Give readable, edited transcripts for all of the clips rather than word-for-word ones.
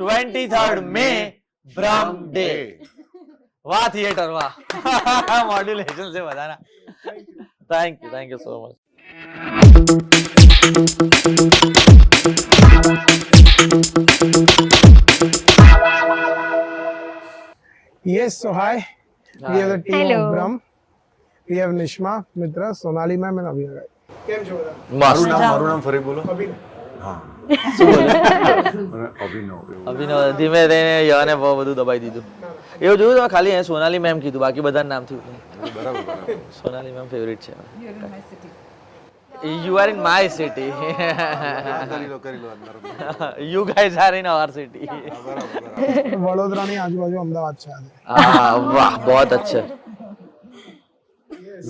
23rd May બ્રહ્મ day. વાહ theatre વાહ. મોડ્યુલેશન છે બધાના. Thank you so much. Yes, so hi. We are the team Hello. of Brahm. We have Nishma, Mitra, Sonali ma'am and Abhinay. કેમ છો બધા? મસ્ત. મારું નામ ફરી બોલો. અભિનય. શું બોલે? અભિનવ. અભિનવ ધીમે રહીને યને બહુ બધું દબાઈ દીધું. એવું જોયું તો ખાલી અહીંયા સોનાલી મેમ કીધું, બાકી બધાનું નામ થયું. બરાબર. સોનાલી મેમ ફેવરિટ છે. You are in my city. કરી લો અંદર. You guys are in our city. બરાબર. વડોદરાની આજુબાજુ અમદાવાદ છે આજે. हाँ वाह बहुत अच्छे.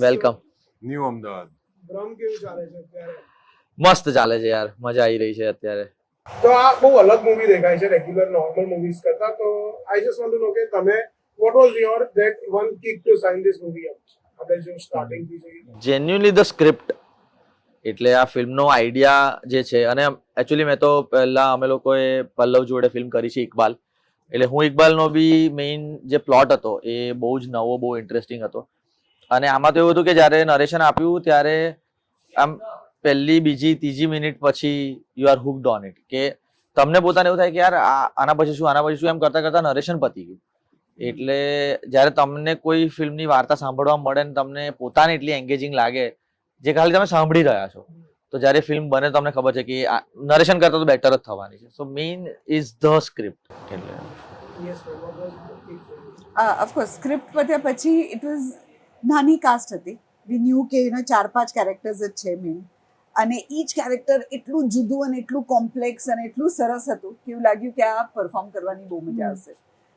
વેલકમ. ન્યૂ અમદાવાદ. બ્રહ્મ કેવું ચાલે છે અત્યારે? મસ્ત ચાલે છે યાર, મજા આવી રહી છે અત્યારે. તો આ બહુ અલગ મૂવી દેખાય છે રેગ્યુલર નોર્મલ મૂવીઝ કરતા. તો આઈ જસ્ટ વોન્ટ ટુ નો કે તમે what was your that one kick to sign this movie up? આપણે જો સ્ટાર્ટિંગ થી જોઈએ. જેન્યુઅલી ધ સ્ક્રિપ્ટ, એટલે આ ફિલ્મનો આઈડિયા જે છે, અને એકચ્યુઅલી મેં તો પહેલા અમે લોકોએ પલ્લવ જોડે ફિલ્મ કરી છે ઇકબાલ, એટલે હું ઇકબાલનો બી મેઇન જે પ્લોટ હતો એ બહુ જ નવો, બહુ ઇન્ટરેસ્ટિંગ હતો. અને આમાં તો એવું હતું કે જ્યારે નરેશન આપ્યું ત્યારે આમ પહેલી, બીજી, ત્રીજી મિનિટ પછી યુ આર હુકડ ઓન ઇટ, કે તમને પોતાને એવું થાય કે યાર આના પછી શું એમ કરતા કરતા નરેશન પતી ગયું. એટલે જ્યારે તમને કોઈ ફિલ્મની વાર્તા સાંભળવા મળે ને તમને પોતાને એટલી એન્ગેજિંગ લાગે, જે ખાલી તમે સાંભળી રહ્યા છો, તો જ્યારે ફિલ્મ બને તમને ખબર છે કે નરેશન કરતા તો બેટર જ થવાની છે. So main is the script. એટલે Yes, ma'am. What was the kick for you? Of course script પત્યા પછી ઇટ વોઝ નાની કાસ્ટ હતી. વી ન્યૂ કે 4-5 કેરેક્ટર્સ જ છે મેઇન, અને ઈચ કેરેક્ટર એટલું જુદું અને એટલું કોમ્પ્લેક્સ અને એટલું સરસ હતું કે એવું લાગ્યું કે આ પરફોર્મ કરવાની બહુ મજા આવશે.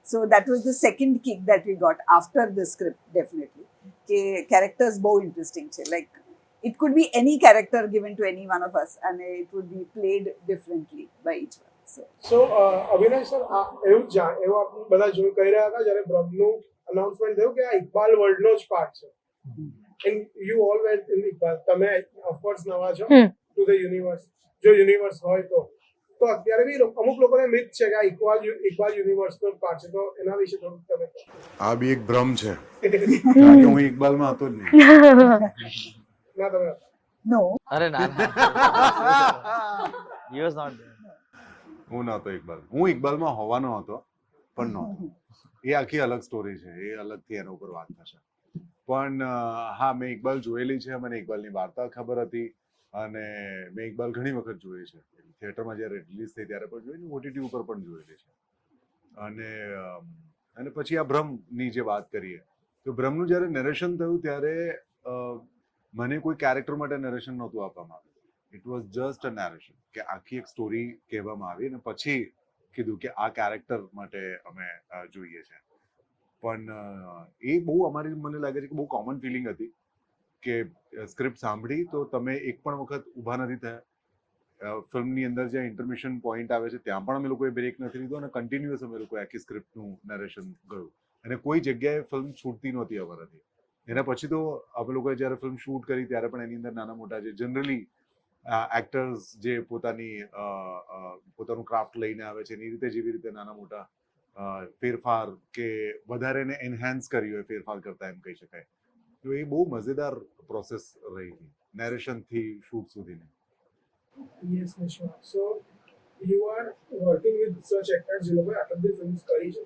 So that was the second kick that we got after the script definitely, કે કેરેક્ટર્સ બહુ ઇન્ટરેસ્ટિંગ છે. Like it could be any character given to any one of us and it would be played differently by each one. So, અભિનય sir, એવું આપણે બધા જોઈ કહી રહ્યા હતા જ્યારે બ્રહ્મનું અનાઉન્સમેન્ટ થયું કે આ ઇકબાલ વર્લ્ડનો જ પાર્ટ છે. And you all vent in Iqbal. તમે ઓફકોર્સ નવા છો ટુ ધ યુનિવર્સ, જો યુનિવર્સ હોય તો અત્યારે બી અમુક લોકોને મિથ છે કે આ ઇકબાલ યુનિવર્સનો પાર્ટ છે. તો એના વિશે થોડુંક તમે કહો. આ બી એક ભ્રમ છે. કારણ કે હું ઇકબાલમાં હતો જ નહીં. ના તમે No. અરે ના, he was not there. હું નહોતો ઇકબાલ. હું ઇકબાલમાં હોવાનો હતો પણ નહોતો. એ આખી અલગ સ્ટોરી છે, એ અલગથી એના ઉપર વાત થશે. પણ હા, મેં ઇકબાલ જોયેલી છે, મને ઇકબાલની વાર્તા ખબર હતી, અને મેં ઇકબાલ ઘણી વખત જોઈ છે. થિયેટરમાં જ્યારે રિલીઝ થઈ ત્યારે પણ જોઈ, ઓટીટી ઉપર પણ જોયેલી છે. અને પછી આ ભ્રમની જે વાત કરીએ, તો ભ્રમનું જ્યારે નરેશન થયું ત્યારે મને કોઈ કેરેક્ટર માટે નરેશન નહોતું આપવામાં આવ્યું. It was just a narration, કે આખી એક સ્ટોરી કહેવામાં આવી અને પછી કીધું કે આ કેરેક્ટર માટે અમે જોઈએ છે. પણ એ બહુ અમારી, મને લાગે છે કે બહુ કોમન ફિલિંગ હતી કે સ્ક્રિપ્ટ સાંભળી તો તમે એક પણ વખત ઊભા નથી થયા. ફિલ્મની અંદર જ્યાં ઇન્ટરમિશન પોઈન્ટ આવે છે ત્યાં પણ અમે લોકોએ બ્રેક નથી લીધો, અને કન્ટિન્યુઅસ અમે લોકોએ આખી સ્ક્રિપ્ટનું નરેશન ગયું, અને કોઈ જગ્યાએ ફિલ્મ છૂટતી નહોતી અમારાથી. એના પછી તો અમે લોકોએ જ્યારે ફિલ્મ શૂટ કરી ત્યારે પણ એની અંદર નાના મોટા જે જનરલી એક્ટર્સ જે પોતાનું ક્રાફ્ટ લઈને આવે છે એની રીતે જેવી રીતે નાના મોટા ફેરફાર કે વધારે એને એન્હાન્સ કર્યું હોય ફેરફાર કરતા, એમ કહી શકાય. તો એ બહુ મજેદાર પ્રોસેસ રહી હતી નેરેશનથી શૂટ સુધીની. Yes, Nishma. So, you are working with such actors જે લોકોએ આટલી બધી ફિલ્મ્સ કરી છે,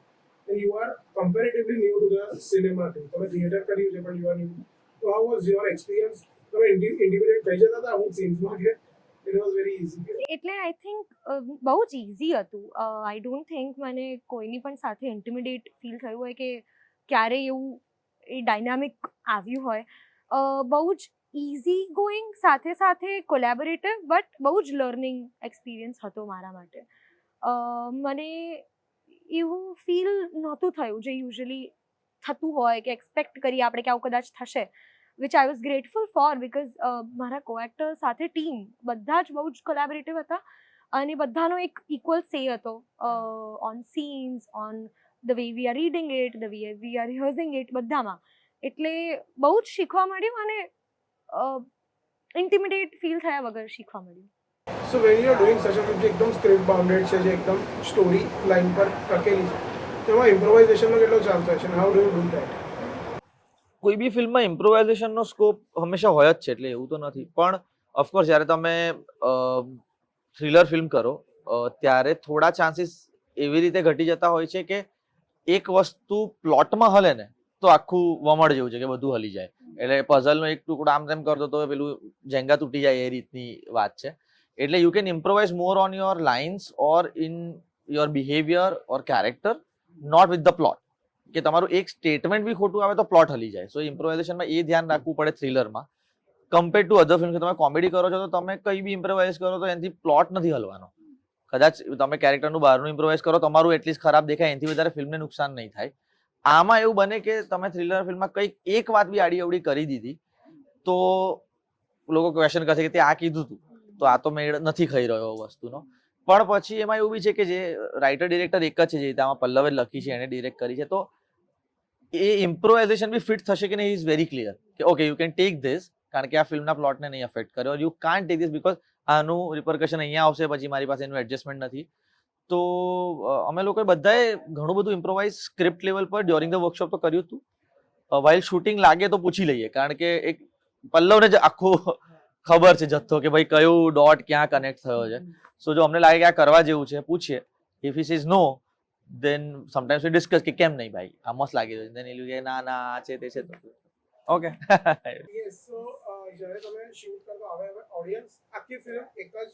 and you are comparatively new to the cinema thing. તમે થિયેટર કર્યું છે પણ you are new. So, how was your experience? તમે ઇન્ટિમિડેટ થઈ જતા હતા અમુક સીન્સમાં કે it was very easy? એટલે આઈ થિંક બહુ જ ઇઝી હતું. આઈ ડોન્ટ થિંક મને કોઈની પણ સાથે ઇન્ટિમિડેટ ફીલ થયું હોય કે ક્યારેય એવું એ ડાયનામિક આવ્યું હોય. બહુ જ ઇઝી ગોઈંગ, સાથે સાથે કોલેબોરેટિવ, બટ બહુ જ લર્નિંગ એક્સપિરિયન્સ હતો મારા માટે. મને એવું ફીલ નહોતું થયું જે યુઝ્યુઅલી થતું હોય કે એક્સપેક્ટ કરીએ આપણે કે આવું કદાચ થશે, which I was grateful four, because મારા કો એક્ટર સાથે ટીમ બધા જ બહુ જ કોલેબોરેટિવ હતા, અને બધાનો એક ઇક્વલ સે હતો on scenes, on the way we are reading it, the way we are rehearsing it, બધામાં. એટલે બહુ જ શીખવા મળ્યું, અને ઇન્ટિમિડેટ ફીલ થયા વગર શીખવા મળ્યું. So when you are doing such a film જે એકદમ સ્ક્રિપ્ટ બાઉન્ડેડ છે, જે એકદમ સ્ટોરી લાઈન પર ટકેલી છે, તેમાં ઇમ્પ્રોવાઇઝેશનનો કેટલો ચાન્સ હોય છે અને how do you do that? કોઈ બી ફિલ્મમાં ઇમ્પ્રોવાઇઝેશનનો સ્કોપ હંમેશા હોય જ છે, એટલે એવું તો નથી. પણ ઓફકોર્સ જ્યારે તમે થ્રિલર ફિલ્મ કરો ત્યારે થોડા ચાન્સીસ એવી રીતે ઘટી જતા હોય છે કે એક વસ્તુ પ્લોટમાં હલે ને તો આખું વમળ જેવું છે કે બધું હલી જાય. એટલે પઝલનો એક ટુકડો આમ તેમ કરતો તો પેલું જેંગા તૂટી જાય એ રીતની વાત છે. એટલે you can improvise more on your lines or in your behaviour or character, not with the plot. કે તમારું એક સ્ટેટમેન્ટ બી ખોટું આવે તો પ્લોટ હલી જાય. સો ઇમ્પ્રોવાઇઝેશનમાં એ ધ્યાન રાખવું પડે થ્રિલરમાં. કમ્પેર ટુ અધર ફિલ્મ, કે તમે કોમેડી કરો છો તો તમે કઈ બી ઇમ્પ્રોવાઇઝ કરો તો એનાથી પ્લોટ નથી હલવાનો. કદાચ તમે કેરેક્ટરનું બહારનું ઇમ્પ્રોવાઇઝ કરો, તમારું એટલીસ્ટ ખરાબ દેખાય, એનાથી વધારે ફિલ્મને નુકસાન નહીં થાય. આમાં એવું બને કે તમે થ્રિલર ફિલ્મમાં કંઈક એક વાત બી આડી અવડી કરી દીધી તો લોકો ક્વેશ્ચન કરશે કે તે આ કીધું હતું, તો આ તો મેળ નથી ખાઈ રહ્યો વસ્તુનો. પણ પછી એમાં એવું બી છે કે જે રાઇટર ડિરેક્ટર એક જ છે, જે રીતે આમાં પલ્લવે લખી છે, એને ડિરેક્ટ કરી છે, તો એ ઇમ્પ્રોવાઇઝેશન બી ફિટ થશે કે નહીં ઇઝ વેરી ક્લિયર કે okay you can take this, કારણ કે આ ફિલ્મના પ્લોટને નહીં અફેક્ટ કર્યો. You can't take this because આનું રિપરકશન અહીંયા આવશે, પછી મારી પાસે એનું એડજસ્ટમેન્ટ નથી. તો અમે લોકોએ બધાએ ઘણું બધું ઇમ્પ્રોવાઇઝ સ્ક્રિપ્ટ લેવલ પર ડ્યુરિંગ ધ વર્કશોપ તો કર્યું હતું. વાઇલ શૂટિંગ લાગે તો પૂછી લઈએ, કારણ કે એક પલ્લવને જ આખું ખબર છે જથ્થો કે ભાઈ કયું ડોટ ક્યાં કનેક્ટ થયો છે. સો જો અમને લાગે કે આ કરવા જેવું છે, પૂછીએ. If he says no, then sometimes we discuss કે કેમ નહીં ભાઈ, આ મસ્ત લાગી રહ્યું છે. then એલું કે ના ના આ છે તે છે તો ઓકે. યસ. સો જ્યારે તમે શૂટ કરતા હવે ઓડિયન્સ આખી ફિલ્મ એક જ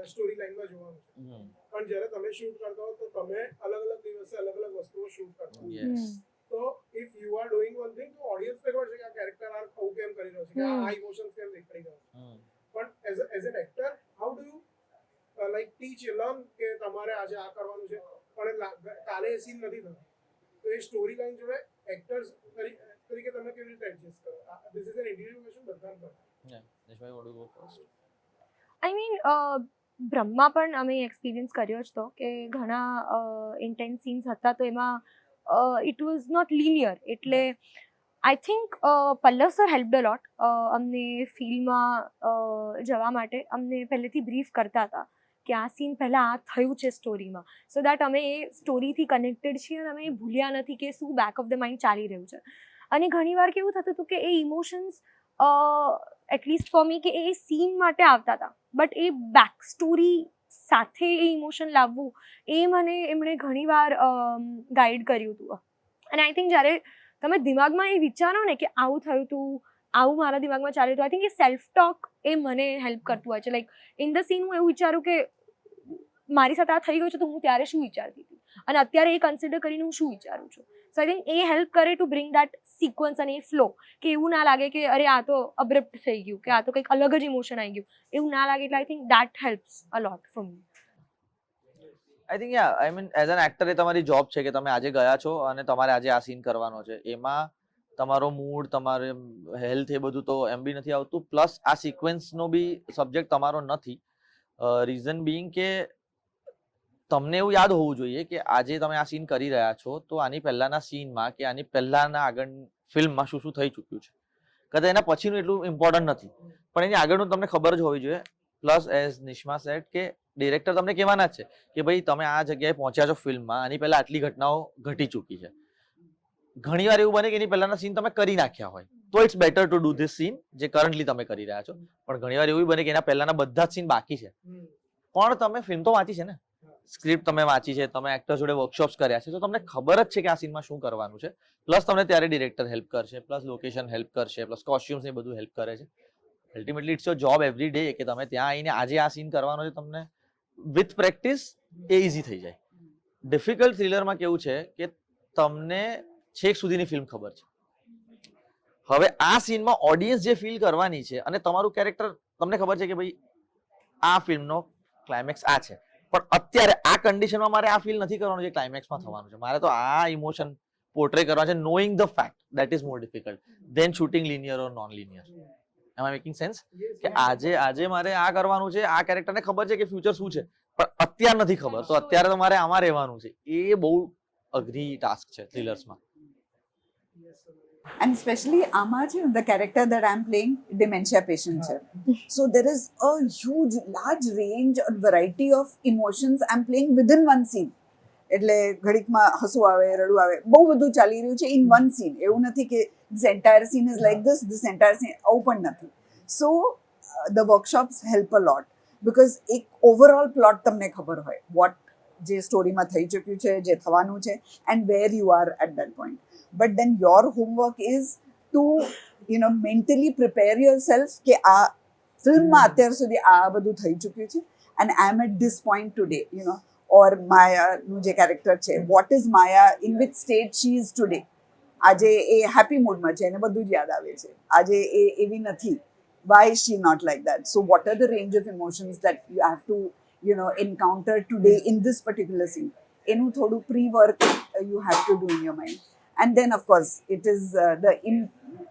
સ્ટોરી લાઈનમાં જોવાનું છે, પણ જ્યારે તમે શૂટ કરતા હો તો તમે અલગ અલગ દિવસે અલગ અલગ વસ્તુઓ શૂટ કરતા હો. યસ. તો if you are doing one thing તો ઓડિયન્સ ને ખબર છે કે આ કેરેક્ટર આ આવું કેમ કરી રહ્યો છે, કે આ ઇમોશન્સ કેમ દેખાડી રહ્યો છે. પણ as an actor how do you like teach learn કે તમારે આજે આ કરવાનું છે પણ કાલે એ સીન નથી થતો, તો એ સ્ટોરી લાઈન જોડે એક્ટર્સ તરીકે તમે કેવી રીતે એડજસ્ટ કરો? This is an individual question બધાને પર. નિશભાઈ what do go first? I mean Brahma પણ અમે એક્સપિરિયન્સ કર્યો જ તો કે ઘણા ઇન્ટેન્સ સીન્સ હતા, તો એમાં ઇટ વોઝ નોટ લિનિયર. એટલે I think Pallav sir help a lot. અમને ફિલ્મમાં જવા માટે અમને પહેલેથી બ્રીફ કરતા હતા કે આ સીન પહેલાં આ થયું છે સ્ટોરીમાં, સો દેટ અમે એ સ્ટોરીથી કનેક્ટેડ છીએ અને અમે ભૂલ્યા નથી કે શું બેક ઓફ ધ માઇન્ડ ચાલી રહ્યું છે. અને ઘણીવાર કેવું થતું હતું કે એ ઇમોશન્સ એટલીસ્ટ ફોર મી કે એ સીન માટે આવતા હતા, બટ એ બેક સ્ટોરી સાથે એ ઇમોશન લાવવું એ મને એમણે ઘણીવાર ગાઈડ કર્યું હતું. અને આઈ થિંક જ્યારે તમે દિમાગમાં એ વિચારો ને કે આવું થયું હતું, આવું મારા દિમાગમાં ચાલ્યું હતું, આઈ થિંક એ સેલ્ફ ટોક એ મને હેલ્પ કરતું હોય છે. લાઈક ઇન ધ સીન હું એવું વિચારું કે મારી સાથે આ થઈ ગયું છે તો હું ત્યારે શું વિચારતી હતી અને અત્યારે એ કન્સિડર કરીને હું શું વિચારું છું. સો આઈ થિંક એ હેલ્પ કરે ટુ બ્રિંગ દેટ સિક્વન્સ અને એ ફ્લો, કે એવું ના લાગે કે અરે આ તો અબ્રપ્ટ થઈ ગયું, કે આ તો કંઈક અલગ જ ઇમોશન આવી ગયું, એવું ના લાગે. એટલે I think that helps a lot for me. I think yeah, I mean as an actor એ તમારી જોબ છે કે તમે આજે ગયા છો અને તમારે આજે આ સીન કરવાનો છે. એમાં તમારો મૂડ, તમારે હેલ્થ, એ બધું તો એમ બી નથી આવતું. પ્લસ આ સિક્વન્સનો બી સબ્જેક્ટ તમારો નથી. રીઝન બિંગ કે તમને એવું યાદ હોવું જોઈએ કે આજે તમે આ સીન કરી રહ્યા છો તો આની પહેલાના સીનમાં કે આની પહેલાના આગળ ફિલ્મમાં શું શું થઈ ચૂક્યું છે. કદાચ એના પછીનું એટલું ઇમ્પોર્ટન્ટ નથી, પણ એની આગળનું તમને ખબર જ હોવી જોઈએ. પ્લસ એઝ નિશ્મા સેડ કે ડિરેક્ટર તમને કહેવાના જ છે કે ભાઈ તમે આ જગ્યાએ પહોંચ્યા છો ફિલ્મમાં, આની પહેલા આટલી ઘટનાઓ ઘટી ચૂકી છે. ઘણી વાર એવું બને કે એની પહેલાના સીન તમે કરી નાખ્યા હોય તો it's better to do this scene જે કરન્ટલી તમે કરી રહ્યા છો. પણ ઘણી વાર એવું બને કે એના પહેલાના બધા જ સીન બાકી છે, પણ તમે ફિલ્મ તો વાંચી છે ને, સ્ક્રિપ્ટ તમે વાંચી છે, તમે એક્ટર જોડે વર્કશોપ્સ કર્યા છે, તો તમને ખબર જ છે કે આ સીનમાં શું કરવાનું છે. પ્લસ તમને ત્યારે ડિરેક્ટર હેલ્પ કરશે, પ્લસ લોકેશન હેલ્પ કરશે, પ્લસ કોસ્ટ્યુમ્સ ને બધું હેલ્પ કરે છે. Ultimately it's your job every day કે તમે ત્યાં આવીને આજે આ સીન કરવાનો છે. તમને વિથ પ્રેક્ટિસ એ ઇઝી થઈ જાય. ડિફિકલ્ટ થ્રિલરમાં કેવું છે કે તમને છેક સુધીની ફિલ્મ ખબર છે. હવે આ સીનમાં ઓડિયન્સ જે ફીલ કરવાની છે અને તમારું કેરેક્ટર તમને ખબર છે કે ભાઈ આ ફિલ્મનો ક્લાઇમેક્સ આ છે, પણ અત્યારે આ કન્ડિશનમાં મારે આ ફીલ નથી કરવાનું જે ક્લાઇમેક્સમાં થવાનું છે. મારે તો આ ઇમોશન પોર્ટ્રે કરવા છે. Knowing the fact that is more difficult than shooting linear or non linear. Am I making sense? કે આજે મારે આ કરવાનું છે, આ કેરેક્ટરને ખબર છે કે ફ્યુચર શું છે, પણ અત્યારે નથી ખબર, તો અત્યારે તો મારે આમાં રહેવાનું છે. એ બહુ અઘરી ટાસ્ક છે થ્રિલર્સમાં. And especially આમાં છે the character that I'm playing dementia patient છે. So there is a large range and variety of emotions I'm playing within one scene. એટલે ઘડીકમાં હસવું આવે, રડવું આવે, બહુ બધું ચાલી રહ્યું છે in one scene. એવું નથી કે this entire scene is like this entire scene આવું પણ નથી. So the workshops help a lot because એક overall plot તમને ખબર હોય what જે સ્ટોરીમાં થઈ ચૂક્યું છે, જે થવાનું છે and where you are at that point. But then your homework is to mentally prepare yourself કે આ ફિલ્મમાં અત્યાર સુધી આ બધું થઈ ચૂક્યું છે and I am at this point today, or માયાનું જે કેરેક્ટર છે, what is Maya, in which state she is today. આજે એ હેપી મૂડમાં છે એને બધું જ યાદ આવે છે, આજે એ એવી નથી, why is she not like that. So what are the range of emotions that you have to encounter today in this particular scene. એનું થોડું pre-work you have to do in your mind. And then of course it is the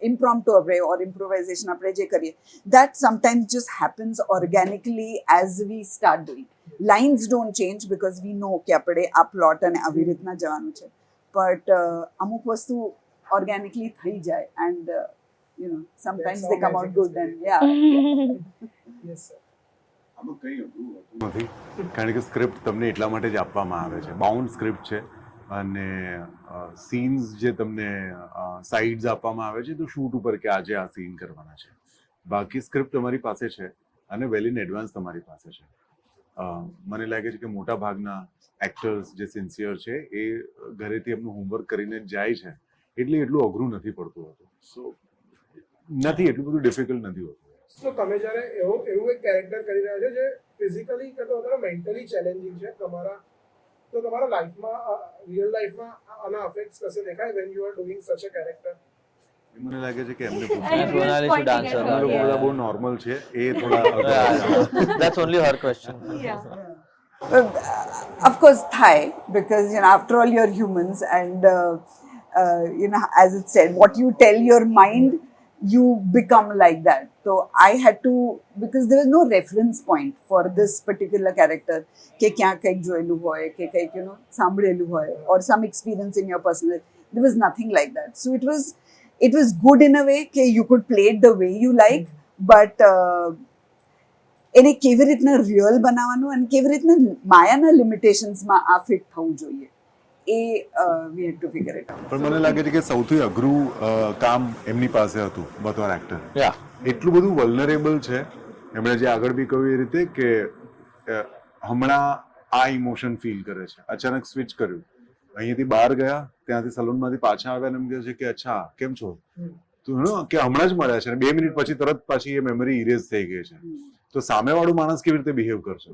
impromptu way or improvisation આપણે જે કરીએ that sometimes just happens organically as we start doing. Lines don't change because we know કે આપણે આ plot અને આવી રીતના જવાનું છે, but અમુક વસ્તુ organically થઈ જાય and sometimes they come out good and yeah. Yes, sir. આમાં કંઈ અઘરું હોતું નથી, કારણ કે સ્ક્રિપ્ટ તમને એટલા માટે જ આપવામાં આવે છે, બાઉન્ડ સ્ક્રિપ્ટ છે અને સીન્સ જે તમને સાઇડ્સ આપવામાં આવે છે તો શૂટ ઉપર કે આજે આ સીન કરવાના છે, બાકી સ્ક્રિપ્ટ તમારી પાસે છે અને વેલ ઇન એડવાન્સ તમારી પાસે છે. મને લાગે છે કે મોટા ભાગના એક્ટર્સ જે સિન્સિયર છે એ ઘરેથી એમનું હોમવર્ક કરીને જાય છે, એટલે એટલું અઘરું નથી પડતું હોતું. સો નથી એટલું બધું ડિફિકલ્ટ નથી હોતું. તો તમે જ્યારે એવું એક કેરેક્ટર કરી રહ્યા છો જે ફિઝિકલી કરતા વધારે મેન્ટલી ચેલેન્જિંગ છે તમારા, તો તમારા લાઈફમાં રિયલ લાઈફમાં આના અફેક્ટ્સ કશે દેખાય વેન યુ આર ડુઇંગ સચ અ કેરેક્ટર? મને લાગે છે કે એમને સોનાલી should answer. અમે લોકો બધા બહુ નોર્મલ છે, એ થોડા That's only her question. Of course થાય because after all you're humans and as it said what you tell your mind you become like that. So I had to, because there was no reference point for this particular character કે ક્યાં કંઈક જોયેલું હોય કે કંઈક સાંભળેલું હોય or some experience in your personal life. There was nothing like that. So it was good in a way કે you could play it the way you like, but એને કેવી રીતના રિયલ બનાવવાનું અને કેવી રીતના માયાના લિમિટેશન્સમાં આ ફિટ થવું જોઈએ એ we had to figure it out. પણ મને લાગે છે કે સૌથી અઘરું કામ એમની પાસે હતું બતોર એક્ટર. એટલું બધું વલ્નરેબલ છે, એમણે જે આગળ બી કહ્યું એ રીતે કે હમણાં આ ઇમોશન ફીલ કરે છે, અચાનક સ્વિચ કર્યું, અહીંયાથી બહાર ગયા, ત્યાંથી સલૂનમાંથી પાછા આવ્યા અને એમ કહે છે કે અચ્છા કેમ છો, તો કે હમણાં જ મળ્યા છે, 2 મિનિટ પછી તરત પાછી એ મેમરી ઇરેઝ થઈ ગઈ છે. તો સામેવાળું માણસ કેવી રીતે બિહેવ કરશે?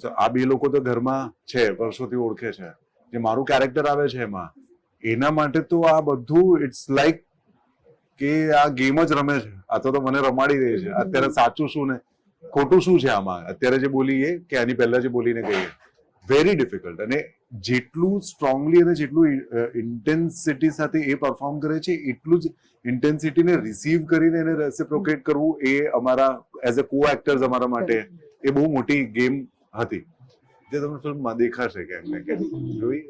તો આ બે લોકો તો ઘરમાં છે, વર્ષોથી ઓળખે છે, જે મારું કેરેક્ટર આવે છે એમાં એના માટે તો આ બધું ઇટ્સ લાઈક કે આ ગેમ જ રમે છે, આ તો મને રમાડી રહી છે, અત્યારે સાચું શું ને ખોટું શું છે આમાં, અત્યારે જે બોલીએ કે આની પહેલા જે બોલીને કહીએ, વેરી ડિફિકલ્ટ. અને જેટલું સ્ટ્રોંગલી અને જેટલું ઇન્ટેન્સિટી સાથે એ પરફોર્મ કરે છે એટલું જ ઇન્ટેન્સિટીને રિસીવ કરીને એને રેસિપ્રોકેટ કરવું એ અમારા એઝ અ કો એક્ટર્સ અમારા માટે એ બહુ મોટી ગેમ હતી, જે તમને ફિલ્મમાં દેખાશે ક્યાંક ને ક્યાંક. જોઈ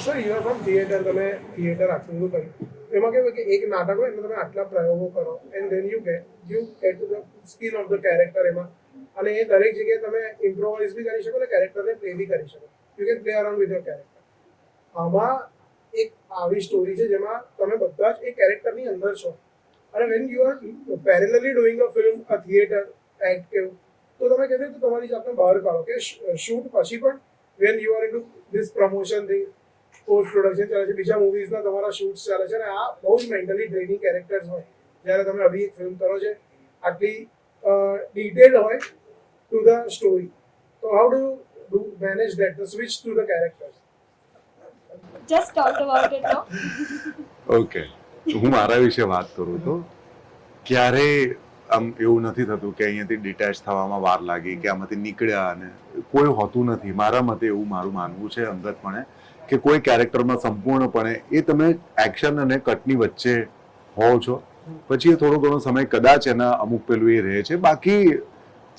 sir you are from theatre, તમે થિયેટર આટલું કર્યું, એમાં કેવું કે એક નાટક હોય એટલે તમે આટલા પ્રયોગો કરો and then you get to the skin of the character એમાં, અને એ દરેક જગ્યાએ તમે ઇમ્પ્રોવાઇઝ બી કરી શકો અને કેરેક્ટરને પ્લે બી કરી શકો, you can play around with your character. આમાં એક આવી સ્ટોરી છે જેમાં તમે બધા જ એ કેરેક્ટરની અંદર છો અને van you R parallelly doing a film, a theatre act કેવું, તો તમે કેવી રીતે તમારી જાતને બહાર કાઢો કે શૂટ પછી પણ van you are in two this promotion thing, post production ચાલે છે, બીજા મૂવીઝના તમારા શૂટ્સ ચાલે છે અને આ બહુ જ મેન્ટલી ડ્રેનિંગ કેરેક્ટર્સ હોય જ્યારે તમે આવી એક ફિલ્મ કરો છો આટલી ડિટેલ્ડ હોય ટુ ધ સ્ટોરી, તો how do you manage that, the switch to the characters? Just talk about it now. Okay, હું મારા વિશે વાત કરું તો ક્યારે આમ એવું નથી થતું કે અહીંયાથી ડિટેચ થવામાં વાર લાગી કે આમાંથી નીકળ્યા, અને કોઈ હોતું નથી. મારા મતે એવું મારું માનવું છે અંગતપણે કે કોઈ કેરેક્ટરમાં સંપૂર્ણપણે એ તમે એક્શન અને કટની વચ્ચે હોવ છો, પછી એ થોડો ઘણો સમય કદાચ એના અમુક પેલું એ રહે છે, બાકી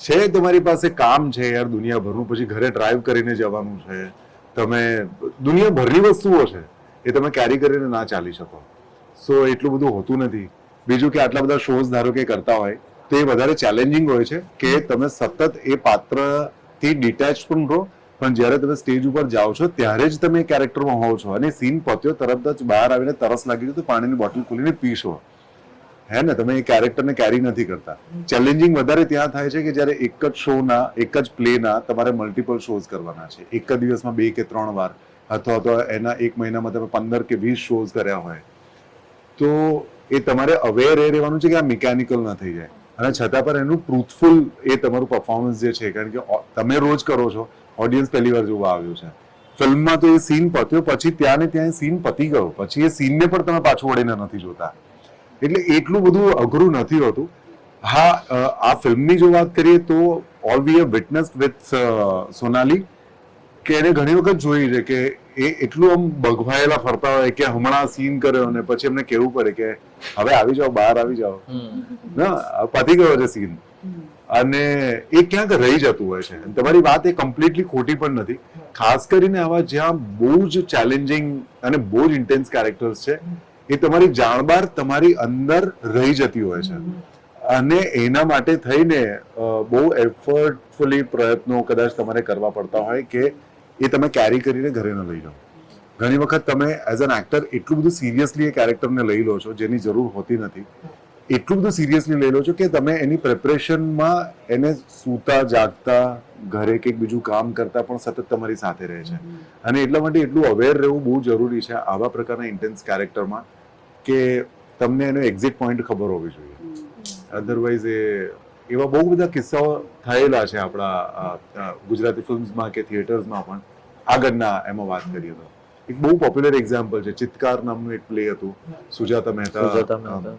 છે તમારી પાસે કામ છે યાર દુનિયાભરનું, પછી ઘરે ડ્રાઈવ કરીને જવાનું છે, તમે દુનિયાભરની વસ્તુઓ છે એ તમે કેરી કરીને ના ચાલી શકો. સો એટલું બધું હોતું નથી. બીજું કે આટલા બધા શોઝ ધારો કે કરતા હોય તો એ વધારે ચેલેન્જિંગ હોય છે કે તમે સતત એ પાત્રથી ડિટેચ પણ રહો, પણ જ્યારે તમે સ્ટેજ ઉપર જાઓ છો ત્યારે જ તમે એ કેરેક્ટરમાં હોવ છો, અને સીન પત્યો તરત જ બહાર આવીને તરસ લાગી ગયું તો પાણીની બોટલ ખોલીને પીશો, હે ને, તમે એ કેરેક્ટરને કેરી નથી કરતા. ચેલેન્જિંગ વધારે ત્યાં થાય છે કે જ્યારે એક જ શોના, એક જ પ્લેના તમારે મલ્ટિપલ શોઝ કરવાના છે, એક જ દિવસમાં 2 કે 3 વાર, અથવા તો એના એક મહિનામાં તમે 15 કે 20 શોઝ કર્યા હોય, તો એ તમારે અવેર એ રહેવાનું છે કે આ મિકેનિકલ ન થઈ જાય, અને છતાં પણ એનું ટ્રુથફુલ એ તમારું પરફોર્મન્સ જે છે, કારણ કે તમે રોજ કરો છો, ઓડિયન્સ પહેલી વાર જોવા આવ્યું છે. ફિલ્મમાં તો એ સીન પત્યો પછી ત્યાં ને ત્યાં સીન પતી ગયો, પછી એ સીનને પણ તમે પાછું વળીને નથી જોતા, એટલે એટલું બધું અઘરું નથી હોતું. હા, આ ફિલ્મની જો વાત કરીએ તો all we have witnessed with Sonali કે એને ઘણી વખત જોઈ છે કે એ એટલું આમ બગવાયેલા ફરતા હોય કે હમણાં સીન કર્યો અને પછી એમને કહેવું પડે કે હવે આવી જાઓ, બહાર આવી જાઓ, ના પતી ગયો છે સીન, અને એ ક્યાંક રહી જતું હોય છે. તમારી વાત એ કમ્પ્લીટલી ખોટી પણ નથી, ખાસ કરીને આવા જ્યાં બહુ જ ચેલેન્જિંગ અને બહુ જ ઇન્ટેન્સ કેરેક્ટર્સ છે, એ તમારી જાણબાર તમારી અંદર રહી જતી હોય છે, અને એના માટે થઈને બહુ એફર્ટફુલી પ્રયત્નો કદાચ તમારે કરવા પડતા હોય કે એ તમે કેરી કરીને ઘરે ન લઈ જાઓ. ઘણી વખત તમે એઝ એન એક્ટર એટલું બધું સિરિયસલી એ કેરેક્ટરને લઈ લો છો જેની જરૂર હોતી નથી, એટલું બધું સિરિયસલી લઈ લો છો કે તમે એની પ્રિપરેશનમાં એને સૂતા જાગતા ઘરે કંઈક બીજું કામ કરતા પણ સતત તમારી સાથે રહે છે, અને એટલા માટે એટલું અવેર રહેવું બહુ જરૂરી છે આવા પ્રકારના ઇન્ટેન્સ કેરેક્ટરમાં કે તમને એનો એક્ઝિટ પોઈન્ટ ખબર હોવી જોઈએ. અધરવાઇઝ એવા બહુ બધા કિસ્સાઓ થયેલા છે આપણા ગુજરાતી ફિલ્મ્સમાં કે થિયેટર્સમાં પણ. આગળના એમાં વાત કરીએ તો એક બહુ પોપ્યુલર એક્ઝામ્પલ છે, ચિત્કાર નામનું એક પ્લે હતું, સુજાતા મહેતા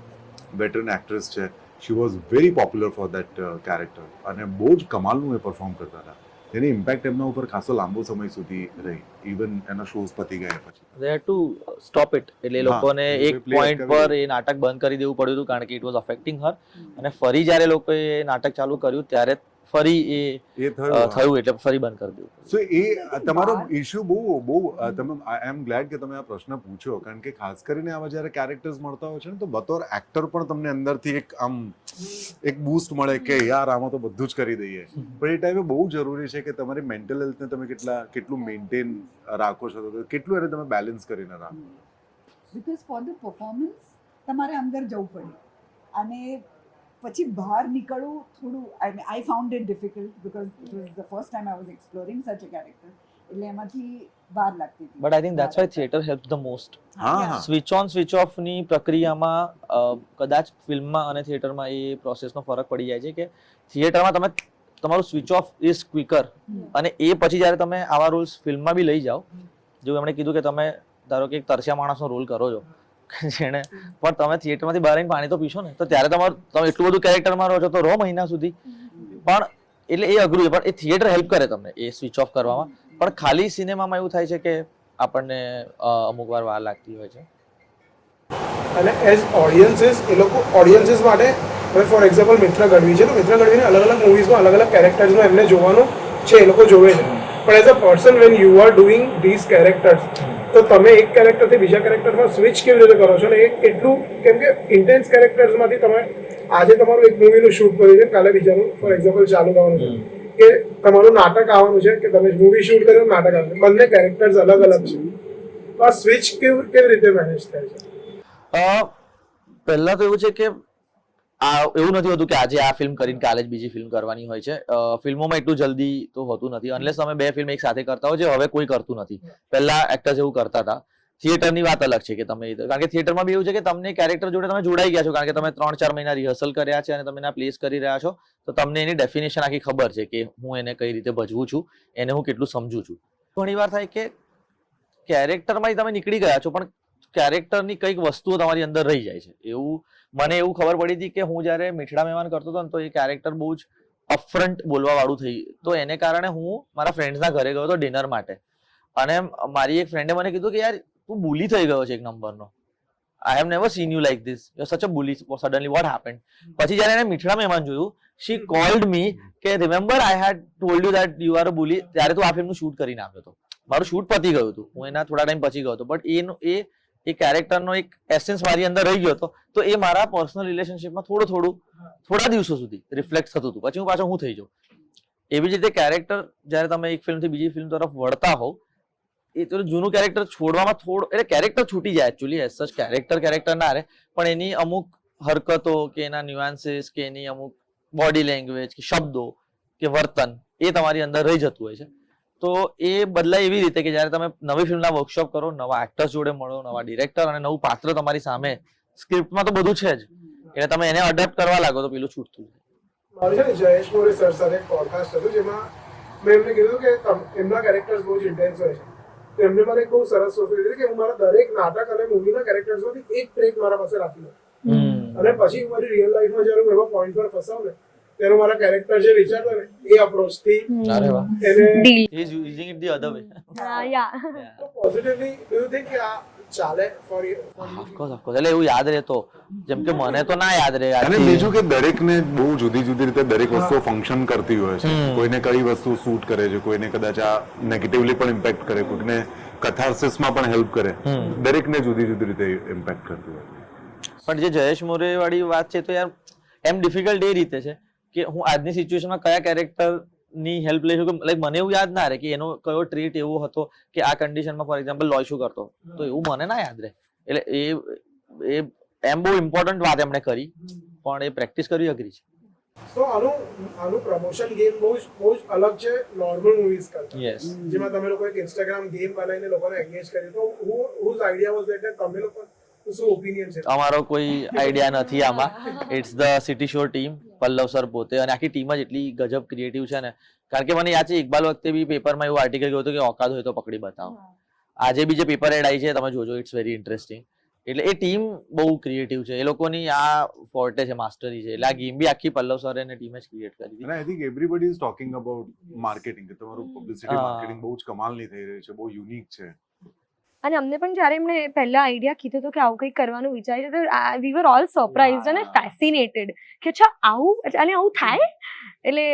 વેટરન એક્ટ્રેસ છે, she was very popular for that character, અને બહુ જ કમાલનું એ પરફોર્મ કરતા હતા. તેની ઇમ્પેક્ટ એમના ઉપર ખાસો લાંબો સમય સુધી રહી, ઇવન એના શોઝ પતી ગયા પછી. They had to stop it. એટલે એ લોકોને એક પોઈન્ટ પર એ નાટક બંધ કરી દેવું પડ્યું હતું કારણ કે ઇટ વોઝ અફેક્ટિંગ હર, અને ફરી જ્યારે લોકોએ નાટક ચાલુ કર્યું ત્યારે ફરી એ થયું એટલે ફરી બંધ કરી દીધું. સો એ તમારો ઇશ્યુ બહુ તમે આઈ એમ ગ્લેડ કે તમે આ પ્રશ્ન પૂછ્યો, કારણ કે ખાસ કરીને આવા જ્યારે કેરેક્ટર્સ મળતા હોય છે ને તો બતોર એક્ટર પણ તમને અંદરથી એક બૂસ્ટ મળે કે યાર આમાં તો બધું જ કરી દઈએ, પણ એ ટાઈમે બહુ જરૂરી છે કે તમારી મેન્ટલ હેલ્થને તમે કેટલું મેન્ટેન રાખો છો, તો કેટલું એને તમે બેલેન્સ કરીને રાખો. બીકોઝ ફોર ધ પરફોર્મન્સ તમારે અંદર જવું પડે, અને પછી બહાર નીકળવું થોડું I found it difficult because it was the first time I was exploring such a character, એટલે એમાંથી બહાર લાગતી હતી. But I think that's why theatre helps the most. હા, સ્વિચ ઓન સ્વિચ ઓફ ની પ્રક્રિયામાં કદાચ ફિલ્મમાં અને થિયેટરમાં એ પ્રોસેસનો ફરક પડી જાય છે કે થિયેટરમાં તમે તમારું સ્વિચ ઓફ ઇઝ ક્વિકર, અને એ પછી જ્યારે તમે આવા રોલ્સ ફિલ્મમાં બી લઈ જાઓ, જેવું એમણે કીધું કે તમે ધારો કે એક તરસ્યા માણસનો રોલ કરો છો જેને, પણ તમે થિયેટરમાંથી બહાર આવીને પાણી તો પીશો ને, તો ત્યારે તમે એટલું બધું કેરેક્ટરમાં રહો છો તો રહો મહિના સુધી, પણ એટલે એ અઘરું છે, પણ એ થિયેટર હેલ્પ કરે તમને એ સ્વિચ ઓફ કરવામાં. પણ ખાલી સિનેમામાં એવું થાય છે કે આપણને અમુક વાર વાર લાગતી હોય છે. અને એઝ ઓડિયન્સીસ એ લોકો ઓડિયન્સીસ માટે હવે ફોર એક્ઝામ્પલ મિત્ર ગઢવી છે, તો મિત્ર ગઢવીને અલગ અલગ મૂવીઝમાં અલગ અલગ કેરેક્ટર્સમાં એમને જોવાનું છે, એ લોકો જોવે છે, પણ as a person when you are doing these characters, તો તમે એક કેરેક્ટરથી બીજા કેરેક્ટરમાં સ્વિચ કેવી રીતે કરો છો, ને એ કેટલું, કેમ કે ઇન્ટેન્સ કેરેક્ટર્સમાંથી તમે આજે તમારું એક મૂવીનું શૂટ કર્યું છે, કાલે બીજાનું ફોર એક્ઝામ્પલ ચાલુ કરવાનું છે, કે તમારું નાટક આવવાનું છે, કે તમે મૂવી શૂટ કર્યું નાટક આવવાનું, બંને કેરેક્ટર્સ અલગ અલગ છે, તો આ સ્વિચ કેવી રીતે મેનેજ થાય છે? પહેલા તો એવું છે કે આ એવું નથી હોતું કે આજે આ ફિલ્મ કરીને કાલે જ બીજી ફિલ્મ કરવાની હોય છે. ફિલ્મોમાં એટલું જલ્દી તો હોતું નથી, અનલેસ તમે 2 ફિલ્મ એક સાથે કરતા હોય, જે હવે કોઈ કરતું નથી. પહેલા એક્ટર્સ એવું કરતા હતા. થિયેટરની વાત અલગ છે કે તમે, કારણ કે થિયેટરમાં બી એવું છે કે તમને કેરેક્ટર જોડે તમે જોડાઈ ગયા છો, કારણ કે તમે 3-4 મહિના રિહર્સલ કર્યા છે અને તમે એના પ્લેસ કરી રહ્યા છો, તો તમને એની ડેફિનેશન આખી ખબર છે કે હું એને કઈ રીતે ભજવું છું, એને હું કેટલું સમજું છું. ઘણી વાર થાય કે કેરેક્ટરમાંથી તમે નીકળી ગયા છો પણ કેરેક્ટરની કંઈક વસ્તુઓ તમારી અંદર રહી જાય છે. મને એવું ખબર પડી હતી કે હું જ્યારે મીઠડા મહેમાન કરતો હતો ને તો એ કેરેક્ટર બહુ જ અપફ્રન્ટ બોલવા વાળું થઈ, તો એને કારણે હું મારા ફ્રેન્ડ્સના ઘરે ગયો હતો ડિનર માટે, અને મારી એક ફ્રેન્ડે મને કીધું કે યાર તું બુલી થઈ ગયો છે એક નંબરનો, I have never seen you like this, you are such a bully, suddenly what happened. પછી જ્યારે એને મીઠડા મહેમાન જોયું, શી કોલ્ડ મી કે remember I had told you that you are a bully, ત્યારે તું આ ફિલ્મનું શૂટ કરીને આવ્યો હતો. મારું શૂટ પતી ગયું હતું, હું એના થોડા ટાઈમ પછી ગયો હતો, બટ એ કેરેક્ટરનો એક એસેન્સ મારી અંદર રહી ગયો હતો, તો એ મારા પર્સનલ રિલેશનશિપમાં થોડા દિવસો સુધી રિફ્લેક્ટ થતું હતું. પછી હું પાછો હું થઈ જાઉં. એવી જ રીતે કેરેક્ટર જ્યારે તમે એક ફિલ્મથી બીજી ફિલ્મ તરફ વળતા હોવ, એ તો જૂનું કેરેક્ટર છોડવામાં એટલે કેરેક્ટર છૂટી જાય એકચ્યુઅલી, એઝ સચ કેરેક્ટર ના રહે, પણ એની અમુક હરકતો કે એના ન્યુઆન્સીસ કે એની અમુક બોડી લેંગ્વેજ કે શબ્દો કે વર્તન એ તમારી અંદર રહી જતું હોય છે. તો એ બદલાય એવી રીતે કે જ્યારે તમે નવી ફિલ્મના વર્કશોપ કરો, નવા એક્ટર્સ જોડે મળો, નવા ડિરેક્ટર અને નવું પાત્ર તમારી સામે, સ્ક્રિપ્ટમાં તો બધું છે જ, એટલે તમે એને અડેપ્ટ કરવા લાગો તો પેલું છૂટતું જાય. મારું છે ને જયેશ મોરે સર સાથે એક પોડકાસ્ટ હતું જેમાં મેં એમને કીધું કે એમના કેરેક્ટર્સ બહુ જ ઇન્ટેન્સ હોય છે. તો એમને મને એક બહુ સરસ વસ્તુ કીધી કે હું મારા દરેક નાટક અને મૂવીના કેરેક્ટર્સમાંથી એક ટ્રેક મારા પાસે રાખી લઉં, અને પછી મારી રિયલ લાઈફમાં જ્યારે હું એવા પોઈન્ટ પર ફસાવ ને ત્યારે મારા કેરેક્ટર જે વિચારતો ને એ અપ્રોચથી અરે વાહ, એને he is using it the other way. Positively do you think કે આ ચાલે ફોર Of course, એટલે એવું યાદ રહેતો, જેમ કે મને તો ના યાદ રહે. અને બીજું કે દરેકને બહુ જુદી જુદી રીતે દરેક વસ્તુ ફંક્શન કરતી હોય છે. કોઈને કઈ વસ્તુ શૂટ કરે છે, કોઈને કદાચ આ નેગેટિવલી પણ ઇમ્પેક્ટ કરે, કોઈને કથાર્સિસમાં પણ હેલ્પ કરે. દરેકને જુદી જુદી રીતે ઇમ્પેક્ટ કરતું હોય. પણ જે જયેશ મોરે વાળી વાત છે, તો યાર એમ ડિફિકલ્ટ એ રીતે છે કે હું આજની સિચ્યુએશનમાં કયા કેરેક્ટર ની હેલ્પ લઈ શકું. લાઈક મને એવું યાદ ના રહે કે એનો કયો ટ્રીટ એવો હતો કે આ કન્ડિશનમાં ફોર એક્ઝામ્પલ લોય શું કરતો, તો એવું મને ના યાદ રહે. એટલે એ એમ બહુ ઇમ્પોર્ટન્ટ વાત એમણે કરી, પણ એ પ્રેક્ટિસ કરવી અઘરી છે. તો આનું પ્રમોશન ગેમ બહુ જ અલગ છે નોર્મલ મૂવીઝ કરતા. યસ, જેમાં તમે લોકો એક ઇન્સ્ટાગ્રામ ગેમ બનાવીને લોકોને એંગેજ કરી, તો હુઝ આઈડિયા વોઝ ધેટ તમે લોકો શું ઓપિનિયન છે? અમારો કોઈ આઈડિયા નથી આમાં. ઇટ્સ ધ સિટી શોર ટીમ, પલ્લવ સર પોતે, અને આખી ટીમ જ એટલી ગજબ ક્રિએટિવ છે ને. કારણ કે મને યાદ છે ઇકબાલ વખતે બી પેપરમાં એવું આર્ટિકલ ગયું હતું કે ઓકાત હોય તો પકડી બતાવો. આજે બી જે પેપર એડ આવી છે તમે જોજો, ઇટ્સ વેરી ઇન્ટરેસ્ટિંગ. એટલે એ ટીમ બહુ ક્રિએટિવ છે, એ લોકોની આ ફોર્ટે છે, માસ્ટરી છે. એટલે આ ગેમ બી આખી પલ્લવ સર અને ટીમે જ ક્રિએટ કરી હતી. અને I think everybody is talking about marketing, કે તમારું પબ્લિસિટી માર્કેટિંગ બહુ જ કમાલની થઈ રહી છે, બહુ યુનિક છે. અને અમને પણ જ્યારે એમણે પહેલા આઈડિયા કીધો હતો કે આવું કંઈક કરવાનું વિચાર્યું, તો વી વર ઓલ સરપ્રાઇઝડ અને ફેસિનેટેડ કે અચ્છા આવું અને આવું થાય. એટલે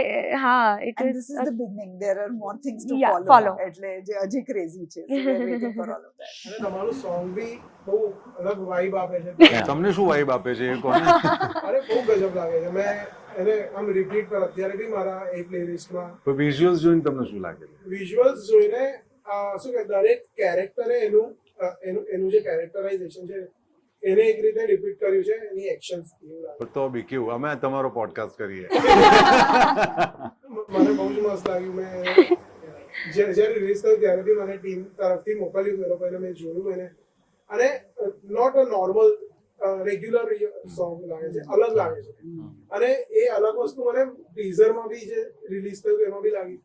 હા, it And is this is the beginning. There are more things to Yeah, follow. follow. એટલે જે હજી crazy છે. So we are waiting for all of that. અને તમારું સોંગ બી બહુ અલગ વાઇબ આપે છે. તમને શું વાઇબ આપે છે એ કોને? અરે બહુ ગજબ લાગે છે. મેં એને આમ રિપીટ પર અત્યારે બી મારા એ પ્લેલિસ્ટમાં વિઝ્યુઅલ્સ જોઈને તમને શું લાગે છે? વિઝ્યુઅલ્સ જોઈને શું કે દરેક કેરેક્ટરે એનું જે કેરેક્ટરાઇઝેશન છે એને એક રીતે રિપીટ કર્યું છે, એની એક્શન્સ એવું લાગે. તો બી કેવું, અમે તમારો પોડકાસ્ટ કરીએ. મને બહુ જ મસ્ત લાગ્યું. મેં જ્યારે રિલીઝ થયું ત્યારે બી મને ટીમ તરફથી મોકલ્યું એ લોકોને, મેં જોયું એને, અને not a normal regular song લાગે છે, અલગ લાગે છે. અને એ અલગ વસ્તુ મને ટીઝરમાં બી જે રિલીઝ થયું એમાં બી લાગી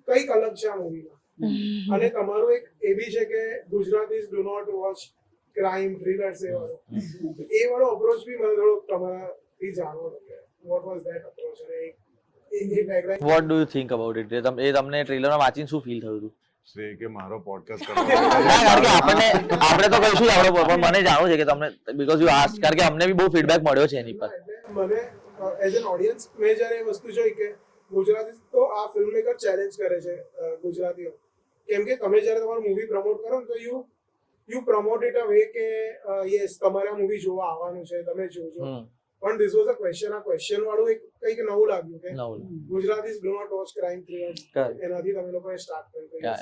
કંઈક અલગ છે આ મૂવીમાં. અને તમારું એક એ બી છે કે Gujaratis do not watch crime thrillers, એ વાળો અપ્રોચ બી મને થોડો તમારાથી જાણવો હતો કે વોટ વોઝ ધેટ અપ્રોચ. અને what do you think about it? એ તમને ટ્રેલરમાં વાંચીને શું ફીલ થયું હતું? શ્રેય કે મારો પોડકાસ્ટ કારણ કે આપણે તો કહીશું જ આપણો, પણ મને જાણવું છે કે તમને, બીકોઝ યુ આસ્ક, કારણ કે અમને બી બહુ ફીડબેક મળ્યો છે એની પર. મને એઝ એન ઓડિયન્સ મેં જ્યારે એ વસ્તુ જોઈ કે ગુજરાતી તો આ ફિલ્મ મેકર ચેલેન્જ કરે છે ગુજરાતીઓ, કેમ કે તમે જ્યારે તમારું મૂવી પ્રમોટ કરો ને તો you promote it a way કે યસ તમારે આ મૂવી જોવા આવવાનું છે, તમે જોજો. પણ ધીસ વોઝ અ ક્વેશ્ચન. આ ક્વેશ્ચન વાળું કંઈક નવું લાગ્યું કે Gujaratis do not watch crime થ્રિલર્સ, એનાથી તમે લોકોએ સ્ટાર્ટ કર્યું.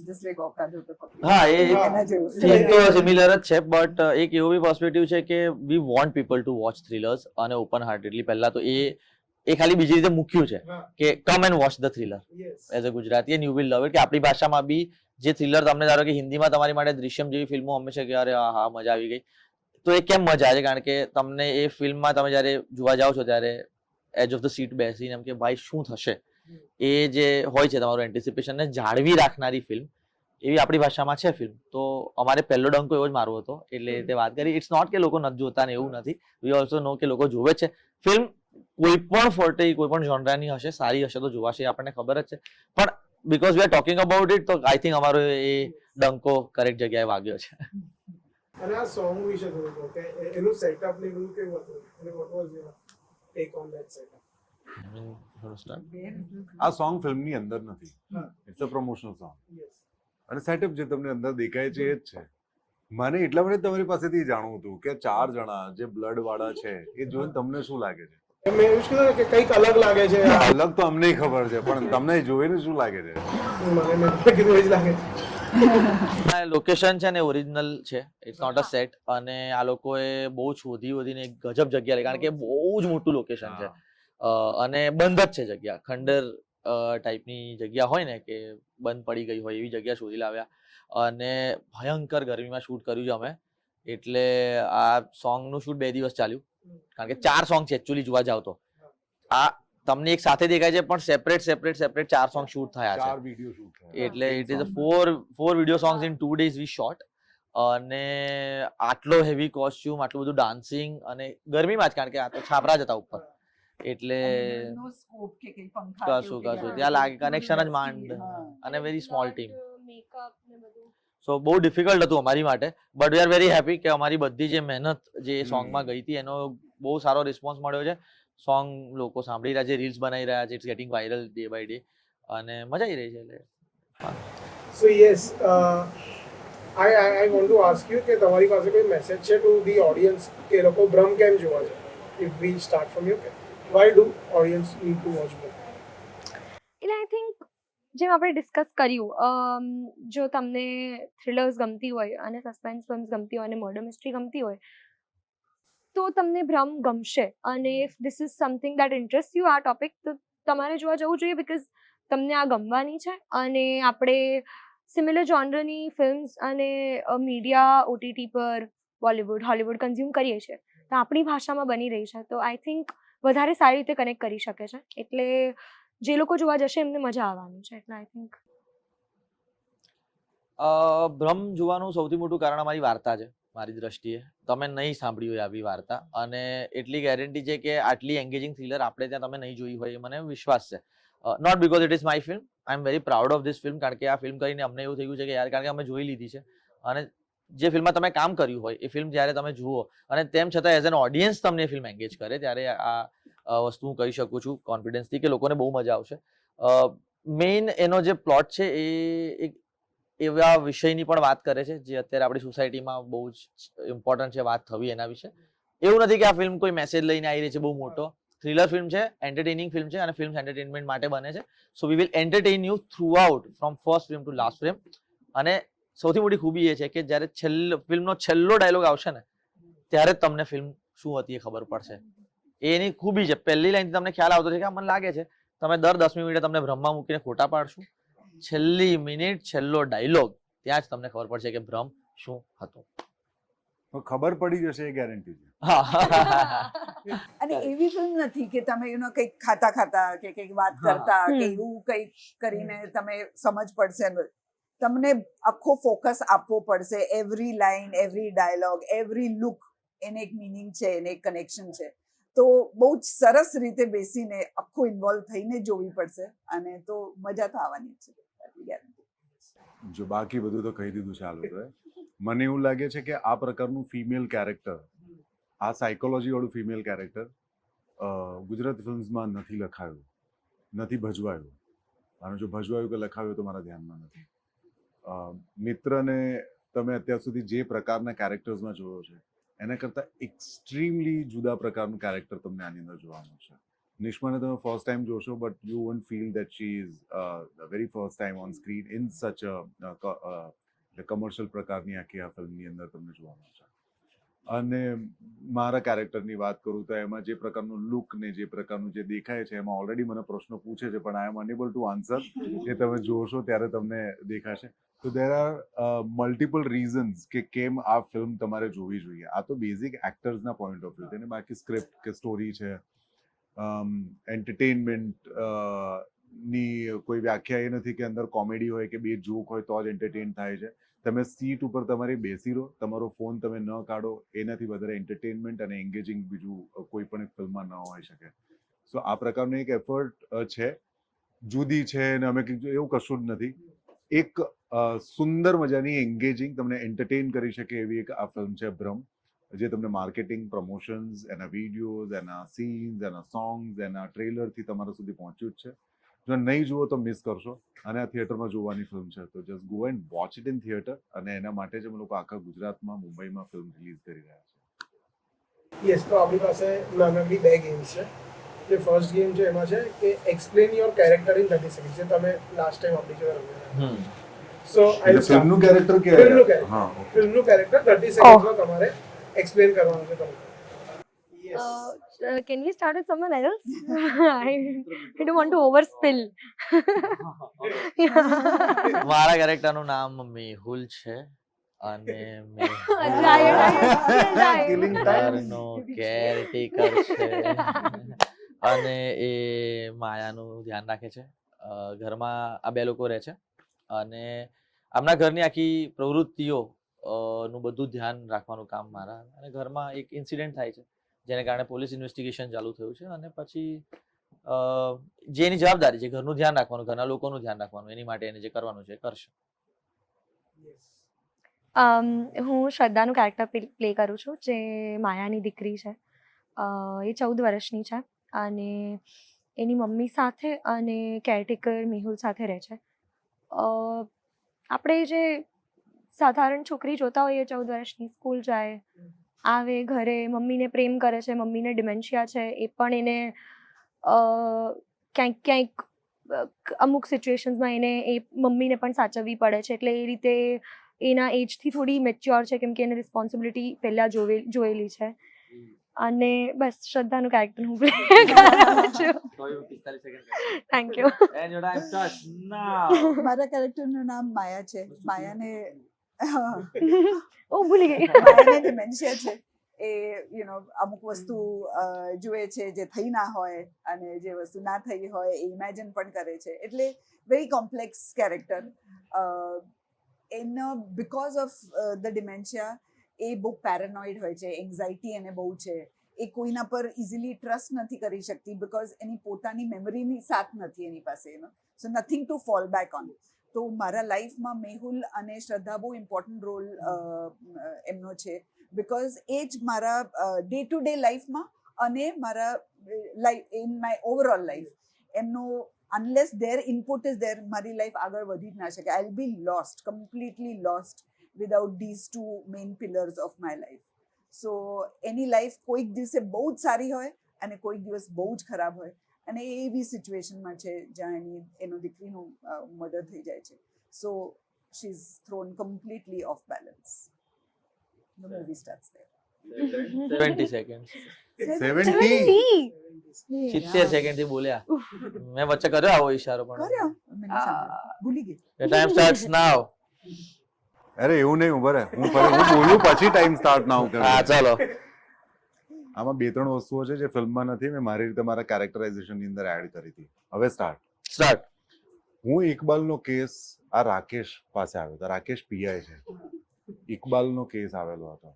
Just like ઓકાત હોય તો પકડી. હા, એ એના જેવું. થીમ તો સિમિલર જ છે, બટ એક એવો બી પર્સપેક્ટિવ છે કે we want people to watch thrillers અને ઓપન હાર્ટેડલી. પહેલા તો એ ખાલી બીજી રીતે મૂક્યું છે કે come and watch the thriller as a Gujarati and you will love it. કે આપણી ભાષામાં બી જે થ્રિલર તમને, ધારો કે હિન્દીમાં તમારી માટે દૃશ્યમ જેવી ફિલ્મો હંમેશા કે અરે હા મજા આવી ગઈ, તો એ કેમ મજા આવે? કારણ કે તમને એ ફિલ્મમાં તમે જ્યારે જોવા જાઓ છો ત્યારે એજ ઓફ ધ સીટ બેસીને એમ કે ભાઈ શું થશે, એ જે હોય છે તમારું એન્ટિસિપેશનને જાળવી રાખનારી ફિલ્મ, એવી આપણી ભાષામાં છે ફિલ્મ. તો અમારે પહેલો ડંકો એવો જ મારવો હતો, એટલે તે વાત કરી. ઇટ્સ નોટ કે લોકો નથી જોતા ને એવું નથી, વી ઓલ્સો નો કે લોકો જોવે છે ફિલ્મ. કોઈ પણ ફોર્ટે, કોઈ પણ જોનરાની હશે, સારી હશે તો જોવાશે, આપણને ખબર જ છે. પણ because we are talking about it, તો આઈ થિંક અમારો એ ડંકો કરેક્ટ જગ્યાએ વાગ્યો છે. અને આ સોંગ વિશે થોડું કહો કે એનું સેટઅપ ને બધું કેવું હતું, અને what was your take on that setup? આ સોંગ ફિલ્મની અંદર નથી, ઇટ્સ અ પ્રમોશનલ સોંગ. અને સેટઅપ જે તમને અંદર દેખાય છે એ જ છે. મને એટલા માટે તમારી પાસેથી જાણવું હતું કે 4 જણા જે બ્લડ વાળા છે એ જોઈને તમને શું લાગે છે? મેં એવું જ કીધું ને કે કંઈક અલગ લાગે છે. અલગ તો અમને ખબર છે, પણ તમને જોઈને શું લાગે છે? મેં કીધું એ જ લાગે છે. લોકેશન છે ને ઓરિજિનલ છે, ઇટ્સ નોટ અ સેટ. અને આ લોકોએ બહુ જ શોધીને એક ગજબ જગ્યા લઈ, કારણ કે બહુ જ મોટું લોકેશન છે. અને બંધ જ છે જગ્યા, ખંડર ટાઈપની જગ્યા હોય ને કે બંધ પડી ગઈ હોય એવી જગ્યા શોધી લાવ્યા. અને ભયંકર ગરમીમાં શૂટ કર્યું છે અમે. એટલે આ સોંગનું શૂટ 2 દિવસ ચાલ્યું, કારણ કે 4 સોંગ છે એકચ્યુઅલી જોવા જાવ તો. આ તમને એક સાથે દેખાય છે પણ સેપરેટ 4 સોંગ શૂટ થયા છે. 4 વિડિયો શૂટ થયા. એટલે it is four video songs in 2 days we shot. અને આટલો હેવી કોસ્ચ્યુમ, આટલું બધું ડાન્સિંગ, અને ગરમીમાં જ, કારણ કે આ તો છાપરા જ હતા ઉપર. એટલે નો સ્કોપ કે કઈ પંખા કશું ત્યાં લાગે કનેક્શન જ માંડ, અને વેરી સ્મોલ ટીમ. મેકઅપ ને બધું. સો બહુ ડિફિકલ્ટ હતું અમારી માટે, but we are very happy કે અમારી બધી જે મહેનત જે સોંગમાં ગઈ હતી એનો બહુ સારો રિસ્પોન્સ મળ્યો છે. સોંગ લોકો સાંભળી રહ્યા છે, રીલ્સ બનાવી રહ્યા છે, it's getting viral day by day, અને મજા આવી રહી છે. એટલે So yes, I want to ask you કે તમારી પાસે કોઈ મેસેજ છે ટુ ધી ઓડિયન્સ કે એ લોકો બ્રહ્મ કેમ જોવા છે? If we start from you, why do audience need to watch Brahm? એટલે આઈ થિંક જેમ આપણે ડિસ્કસ કર્યું, જો તમને થ્રિલર્સ ગમતી હોય અને સસ્પેન્સ ફિલ્મ્સ ગમતી હોય અને મર્ડર મિસ્ટ્રી ગમતી હોય તો તમને બ્રહ્મ ગમશે. અને if this is something that interest you આ ટોપિક, તો તમારે જોવા જવું જોઈએ, બિકોઝ તમને આ ગમવાની છે. અને આપણે સિમિલર જોનરની ફિલ્મ્સ અને મીડિયા ઓટીટી પર બોલિવૂડ હોલિવૂડ કન્ઝ્યુમ કરીએ છીએ, તો આપણી ભાષામાં બની રહી છે, તો આઈ થિંક વધારે સારી રીતે કનેક્ટ કરી શકે છે. એટલે જે લોકો જોવા જશે એમને મજા આવવાની છે. એટલે આઈ થિંક બ્રહ્મ જોવાનું સૌથી મોટું કારણ અમારી વાર્તા છે. મારી દ્રષ્ટિએ તમે નહીં સાંભળી હોય આવી વાર્તા, અને એટલી ગેરંટી છે કે આટલી એન્ગેજિંગ થ્રિલર આપણે ત્યાં તમે નહીં જોઈ હોય, એ મને વિશ્વાસ છે. Not because it is my film, I am very proud of this film, કારણ કે આ ફિલ્મ કરીને અમને એવું થયું છે કે યાર, કારણ કે અમે જોઈ લીધી છે, અને જે ફિલ્મમાં તમે કામ કર્યું હોય એ ફિલ્મ જ્યારે તમે જુઓ, અને તેમ છતાં એઝ એન ઓડિયન્સ તમને એ ફિલ્મ એન્ગેજ કરે, ત્યારે આ વસ્તુ હું કહી શકું છું કોન્ફિડન્સથી કે લોકોને બહુ મજા આવશે. મેઇન એનો જે પ્લોટ છે એ એક એવા વિષયની પણ વાત કરે છે જે અત્યારે આપણી સોસાયટીમાં બહુ જ ઇમ્પોર્ટન્ટ છે વાત થવી એના વિશે. એવું નથી કે આ ફિલ્મ કોઈ મેસેજ લઈને આવી રહી છે બહુ મોટો. થ્રિલર ફિલ્મ છે, એન્ટરટેનિંગ ફિલ્મ છે, અને ફિલ્મ એન્ટરટેનમેન્ટ માટે બને છે. So we will entertain you throughout, from first film to last film. અને સૌથી મોટી ખૂબી એ છે કે જ્યારે ફિલ્મનો છેલ્લો ડાયલોગ આવશે ને, ત્યારે જ તમને ફિલ્મ શું હતી એ ખબર પડશે. એની ખૂબી છે. પહેલી લાઈનથી તમને ખ્યાલ આવતો છે કે મને લાગે છે તમે દર 10મી મિનિટે તમને બ્રહ્મમાં મૂકીને ખોટા પાડશું, છેલ્લી મિનિટ છેલ્લો ડાયલોગ, ત્યાં જ તમને ખબર પડશે કે બ્રહ્મ શું હતું. તો ખબર પડી જશે એ ગેરંટી છે. અને એવી ફિલ્મ નથી કે તમે કંઈક ખાતા કે કંઈક વાત કરતા કે એવું કંઈક કરીને તમે સમજ પડશે. તમને આખો ફોકસ આપવો પડશે. Every line, every dialogue, every look, એને એક મિનિંગ છે, એને એક કનેક્શન છે. તો બહુ જ સરસ રીતે બેસીને આખું ઇન્વોલ્વ થઈને જોવી પડશે, અને તો મજા તો આવવાની જ છે. જો બાકી બધું તો કહી દીધું છે આ લોકોએ. મને એવું લાગે છે કે આ પ્રકારનું ફિમેલ કેરેક્ટર, આ સાયકોલોજી વાળું ફિમેલ કેરેક્ટર ગુજરાતી ફિલ્મ્સમાં નથી લખાયું, નથી ભજવાયું. અને જો ભજવાયું કે લખાવ્યું તો મારા ધ્યાનમાં નથી. મિત્રને તમે અત્યાર સુધી જે પ્રકારના કેરેક્ટર્સમાં જોયો છે એના કરતાં એક્સ્ટ્રીમલી જુદા પ્રકારનું કેરેક્ટર તમને આની અંદર જોવા મળશે. નિષ્માને તમે ફર્સ્ટ ટાઈમ જોશો, but you won't feel that she is the very first time on screen in such a commercial પ્રકારની આખી આ ફિલ્મની અંદર તમને જોવા મળશે. અને મારા કેરેક્ટરની વાત કરું તો એમાં જે પ્રકારનું લુક ને જે પ્રકારનું જે દેખાય છે એમાં ઓલરેડી મને પ્રશ્નો પૂછે છે, પણ આઈ એમ અનેબલ ટુ આન્સર. એ તમે જોશો ત્યારે તમને દેખાશે. તો દેર આર મલ્ટિપલ રીઝન્સ કે કેમ આ ફિલ્મ તમારે જોવી જોઈએ. આ તો બેઝિક એક્ટર્સના પોઈન્ટ ઓફ વ્યૂ, તેને બાકી સ્ક્રિપ્ટ કે સ્ટોરી છે, એન્ટરટેનમેન્ટ ની કોઈ વ્યાખ્યા એ નથી કે અંદર કોમેડી હોય કે બે જોક હોય તો જ એન્ટરટેન થાય છે. તમે સીટ ઉપર તમારી બેસી રહો, તમારો ફોન તમે ન કાઢો, એનાથી વધારે એન્ટરટેનમેન્ટ અને એન્ગેજિંગ બીજું કોઈ પણ ફિલ્મમાં ન હોઈ શકે. સો આ પ્રકારનું એક એફર્ટ છે, જુદી છે, અને અમે એવું કશું જ નથી. એક સુંદર મજાની એન્ગેજિંગ તમને એન્ટરટેન કરી શકે એવી એક આ ફિલ્મ છે બ્રહ્મ, જે તમને માર્કેટિંગ, પ્રમોશન્સ, એના વિડીયોઝ, એના સીન્સ, એના સોંગ્સ, એના ટ્રેલરથી તમારા સુધી પહોંચ્યું જ છે. જો નહીં જુઓ તો મિસ કરશો, અને આ થિયેટરમાં જોવાની ફિલ્મ છે, તો just go and watch it in theatre. અને એના માટે જ અમે લોકો આખા ગુજરાતમાં, મુંબઈમાં ફિલ્મ રિલીઝ કરી રહ્યા છીએ. યસ, તો આપણી પાસે નાનકડી 2 ગેમ્સ છે. જે ફર્સ્ટ ગેમ છે એમાં છે કે explain your character in 30 seconds, જે તમે લાસ્ટ ટાઈમ આપણી જોડે રમ્યા. સો એટલે ફિલ્મનું કેરેક્ટર કે ફિલ્મનું character. હા, okay. ફિલ્મનું કેરેક્ટર 30 સેકન્ડ્સમાં તમારે એક્સપ્લેન કરવાનું છે તમને. Can we start with someone else? I don't want to overspill. મારા કેરેક્ટરનું નામ મેહુલ છે અને Killing time. ઘરનો કેરટેકર છે અને એ માયાનું ધ્યાન રાખે છે. ઘરમાં આ 2 લોકો રહે છે અને આમના ઘરની આખી પ્રવૃત્તિઓ નું બધું ધ્યાન રાખવાનું કામ મારા. અને ઘરમાં એક ઇન્સિડન્ટ થાય છે જેને કારણે પોલીસ ઇન્વેસ્ટિગેશન ચાલુ થયું છે અને પછી જે એની જવાબદારી છે ઘરનું ધ્યાન રાખવાનું, ઘરના લોકોનું ધ્યાન રાખવાનું, એની માટે એને જે કરવાનું છે એ કરશે. હું શ્રદ્ધાનું કેરેક્ટર પ્લે કરું છું, જે માયાની દીકરી છે. એ 14 વર્ષની છે અને એની મમ્મી સાથે અને કેરટેકર મેહુલ સાથે રહે છે. આપણે જે સાધારણ છોકરી જોતા હોઈએ, 14 વર્ષની, સ્કૂલ જાય, આવે, ઘરે મમ્મીને પ્રેમ કરે છે, મમ્મીને ડિમેન્શિયા છે, એ પણ એને ક્યાંક ક્યાંક અમુક સિચ્યુએશન્સમાં એને એ મમ્મીને પણ સાચવવી પડે છે. એટલે એ રીતે એના એજથી થોડી મેચ્યોર છે, કેમ કે એને રિસ્પોન્સિબિલિટી પહેલાં જોયેલી છે. અને બસ શ્રદ્ધાનું કેરેક્ટર હું પ્લે કરું છું. Thank you. મારા કેરેક્ટરનું નામ માયા છે. માયાને ઓ ભૂલી ગઈ. માયાને ડિમેન્શિયા છે. એ અમુક વસ્તુ જુએ છે જે થઈ ના હોય, અને જે વસ્તુ ના થઈ હોય એ ઇમેજિન પણ કરે છે. એટલે વેરી કોમ્પ્લેક્સ કેરેક્ટર. એનો બીકોઝ ઓફ ધ ડિમેન્શિયા એ બહુ પેરેનોઇડ હોય છે, એન્ઝાઇટી એને બહુ છે. એ કોઈના પર ઇઝીલી ટ્રસ્ટ નથી કરી શકતી, બીકોઝ એની પોતાની મેમરીની સાથ નથી એની પાસે. So nothing to fall back on. તો મારા લાઈફમાં મેહુલ અને શ્રદ્ધા બહુ ઇમ્પોર્ટન્ટ રોલ એમનો છે, બીકોઝ એ જ મારા ડે ટુ ડે લાઈફમાં અને મારા life in my overall life એમનો unless their input is there, મારી લાઈફ આગળ વધી જ ના શકે. I will be lost, completely lost without these 2 main pillars of my life. So એની લાઈફ કોઈક દિવસે બહુ જ સારી હોય અને કોઈક દિવસ બહુ જ ખરાબ હોય, અને એ એવી સિચ્યુએશનમાં છે જ્યાં એનો દીકરીનું મર્ડર થઈ જાય છે. So she is thrown completely off balance. The movie starts there. 70 second 70. 70 second થી બોલ્યા. મેં વચ્ચે કર્યો આવો ઈશારો પણ. કર્યો? મેં નહીં સાંભળ્યું. ભૂલી ગઈ. The time starts now. અરે એવું નહીં, ઉભા રહે, હું બોલું પછી ટાઈમ સ્ટાર્ટ ના કરું. હા ચાલો. આમાં 2-3 વસ્તુઓ છે જે ફિલ્મમાં નથી, મેં મારી રીતે મારા કેરેક્ટરાઇઝેશનની અંદર એડ કરી હતી. હવે સ્ટાર્ટ. હું ઇકબાલનો કેસ આ રાકેશ પાસે આવ્યો હતો. રાકેશ પીઆઈ છે. ઇકબાલનો કેસ આવેલો હતો,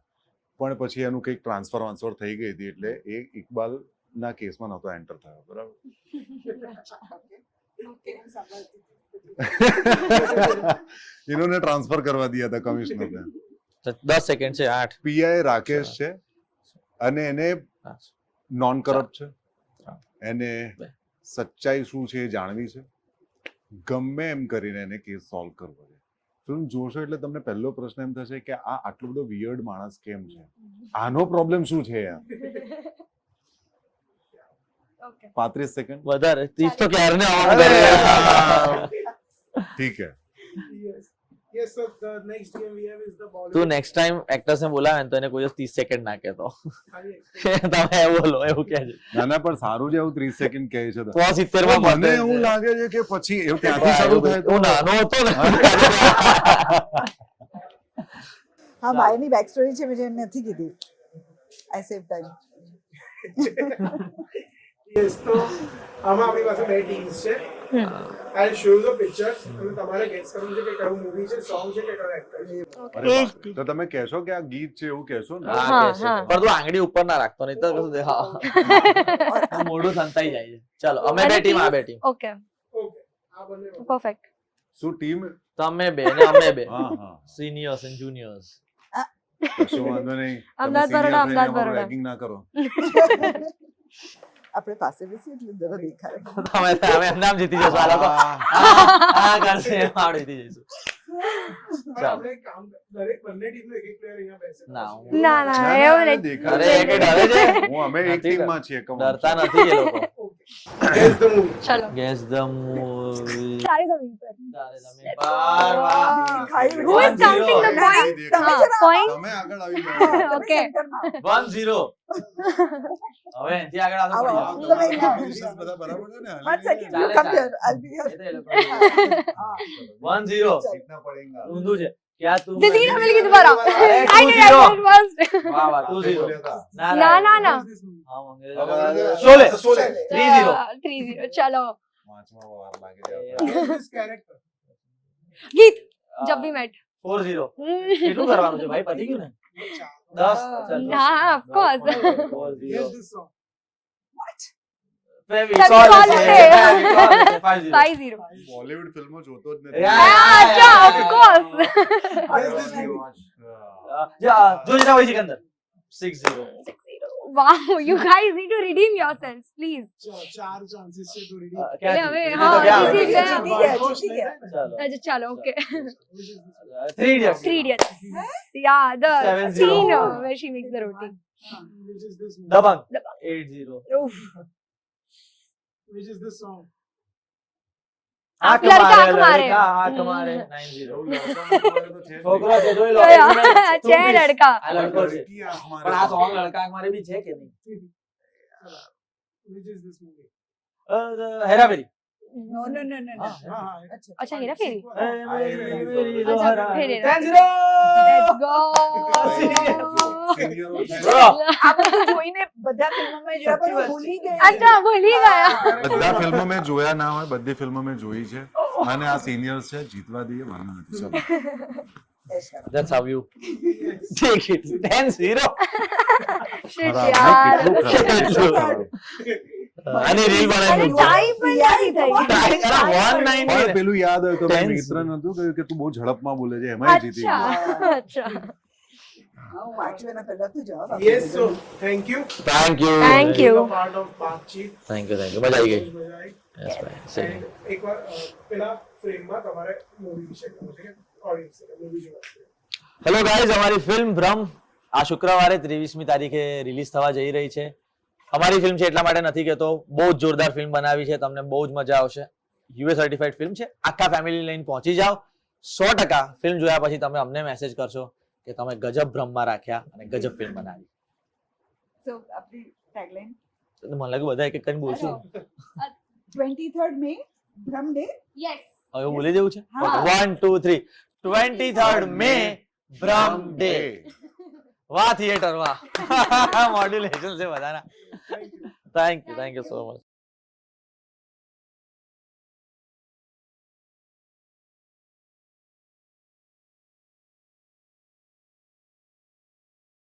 પણ પછી એનું કંઈક ટ્રાન્સફર થઈ ગઈ હતી, એટલે એ ઇકબાલના કેસમાં નહોતો એન્ટર થયો. બરાબર. इन्होंने ट्रांसफर करवा दिया था कमिश्नर ने. 10 સેકન્ડ છે. 8. પીઆઈ રાકેશ છે અને એને નોન કરપ્ટ છે, એને સચ્ચાઈ શું છે એ જાણવી છે, ગમે એમ કરીને એને કેસ સોલ્વ કરવો છે. ફિલ્મ જોશો એટલે તમને પહેલો પ્રશ્ન એમ થશે કે આ આટલો બધો વિયર્ડ માણસ કેમ છે, આનો પ્રોબ્લેમ શું છે યાર. 35 સેકન્ડ વધારે 30 તો ક્યારે આવવાનું. ठीक है. Yes, so the next game we have is the Bollywood. તું નેક્સ્ટ ટાઈમ એક્ટર્સ ને બોલાવે ને તો એને કોઈ 30 સેકન્ડ ના કહેતો. ખાલી explain. તમે બોલો એવું કહે છે. ના પણ સારું છે એવું 30 સેકન્ડ કહે છે તો. 170 માં મને એવું લાગે છે કે પછી એવું ત્યાંથી શરૂ થાય તો હું નાનો હતો ને. હા, માયાની બેક સ્ટોરી છે, મેં નથી કીધી. આઈ સેવ ટાઈમ. Yes, તો આમાં આપણી પાસે 2 ટીમ્સ છે. I'll show you the pictures અને તમારે ગેસ કરવું છે કે કયું મૂવી છે, સોંગ છે કે કયો એક્ટર છે. અરે વાહ. તો તમે કહેશો કે આ ગીત છે એવું કહેશો ને. હા, કહેશે. પણ તું આંગળી ઉપર ના રાખતો નહીં તો કશું હા મોઢું સંતાઈ જાય છે. ચાલો અમે 2 ટીમ, આ 2 ટીમ. ઓકે, Okay, આ બંને પરફેક્ટ. શું ટીમ. તમે 2 ને અમે 2. હા હા, સિનિયર્સ એન્ડ જુનિયર્સ. કશું વાંધો નહીં. અમદાવાદ બરોડા, અમદાવાદ બરોડા. રેગિંગ ના કરો. આપણે પાસે બેસી એટલે જરા દેખાય. અમે એમ નામ જીતી જશું આ લોકો આ કરશે એમ આપણે જીતી જઈશું. પણ આપણે કામ દરેક બંને ટીમનો એક પ્લેયર અહીંયા બેસે ના, ના ના એવું નહીં. દેખાય અરે, એ કઈ ડરે છે? હું અમે એક નથી ટીમમાં છીએ કમ ડરતા નથી એ લોકો. Guess the movie. ચલો ગેસ ધ મૂવી. તારી જમીન પર. તારે જમીન પર. વાહ. ખાઈ Who is counting the points? તમે જરા- Point? તમે આગળ આવી જાઓ. Okay. 1-0. હવે એનથી આગળ આવતો આવો, પડી આવો. જાવ. તમે આ positions બધા બરાબર છે ને? 1 second, ચાલે, you come ચાલે. here. I'll be here. એ તો એ લોકો. હા. 1-0. જીતના પડેંગા. ઊંધું છે. क्या तुम દીદી ને મેં કીધું બરાબર. અરે, I did 2-0. first. વાહ વાહ આપણે 2-0. બોલ્યા હતા. ના ના ના. હા, મંગેશ. શોલે. શોલે. 3-0. 3-0 ચલો. વાંચવામાં વાર લાગે છે. Guess this character. ગીત જબ भी મેટ. 4-0. કેટલું કરવાનું છે ભાઈ? પતી ગયું ને? 10. ચાલ, હા of course. 4-0. Guess this song. Fevicol છે. 5-0. 5-0. બોલિવૂડ ફિલ્મો જોતો જ નથી. અચ્છા of course. Guess this movie. જોજના હોય Sikandar 6-0. Wow, you guys need to redeem yourselves, please. ચાર chances છે to redeem. એટલે હવે જીતી હા તો ગયા જીતી હવે. ગયા. જીતી ગયા, જીતી ગયા. ચાલો. અચ્છા ચાલો okay. 3 idiots. 3 idiots. Yeah, the 7-0. scene where she makes the roti. Which is this movie? Dabangg Dabangg. 8-0. Oof. Which is this song? આંખ લડકા મારે, આંખ મારે. લડકા આંખ મારે 9-0. એવું લડકાનું તમારે તો છે જ છોકરો છે જોઈ લો. છે લડકા. આ લડકો છે. લડકી આંખ મારે. પણ આ સોંગ લડકા આંખ મારે બી છે કે નહીં? Which is this movie? હેરાફેરી. No, no, no, no, no. હા, હા. અચ્છા. અચ્છા હેરાફેરી. મેરી અચ્છા, લોહરા. ફેર 10-0. Let's go. સિનિયરો છે. Bro. આ બધું જોઈને બધા ફિલ્મોમાં જોયા પણ ભૂલી ગયા. અચ્છા ભૂલી ગયા. બધા ફિલ્મો મેં જોયા ના હોય બધી ફિલ્મો મેં જોઈ છે અને આ સિનિયર્સ છે જીતવા દઈએ વાંધો નથી ચલો That's how you take it. 10-0. Shit ખરાબ, યાર. કેટલું ખરાબ. આની રીલ અરે બનાવી time પણ નથી થઈ. પણ 190. પેલું યાદ હોય તો મેં 10-0. મિત્ર નતું કહ્યું કે તું બહુ ઝડપમાં બોલે છે એમાં જીતી ગયો અચ્છા અચ્છા. હા, હું વાંચ્યું એના પહેલા તો જવાબ આપી Yes, દીધો. so thank you. Thank you. Thank you. Being a part of Baatcheet. Thank you. મજા આવી ગઈ. મજા આવી. Yes, bye. Same. And એકવાર પેલા ફ્રેમમાં તમારે મૂવી વિશે કહો છે કે ઓડિયન્સ મૂવી જોવા છે. હેલો ગાઈઝ, અમારી ફિલ્મ ભ્રમ આ શુક્રવારે 23મી તારીખે રિલીઝ થવા જઈ રહી છે. અમારી ફિલ્મ છે એટલા માટે નથી કહેતો, બહુ જ જોરદાર ફિલ્મ બનાવી છે, તમને બહુ જ મજા આવશે. યુએ સર્ટિફાઈડ ફિલ્મ છે, આખા ફેમિલી લઈને પહોંચી જાઓ. 100% ફિલ્મ જોયા પછી તમે અમને મેસેજ કરશો કે તમે ગજબ ભ્રમમાં રાખ્યા અને ગજબ ફિલ્મ બનાવી. So, આપણી tagline, તો મને લાગ્યું બધા એક એક કરીને બોલશું. 23rd May, Bhram Day. Yes. હવે ભૂલી જવું છે? હા. 1 2 3 23rd મે ભ્રમ ડે. વાહ થિયેટર વાહ. મોડ્યુલેશન છે બધાના. Thank you so much.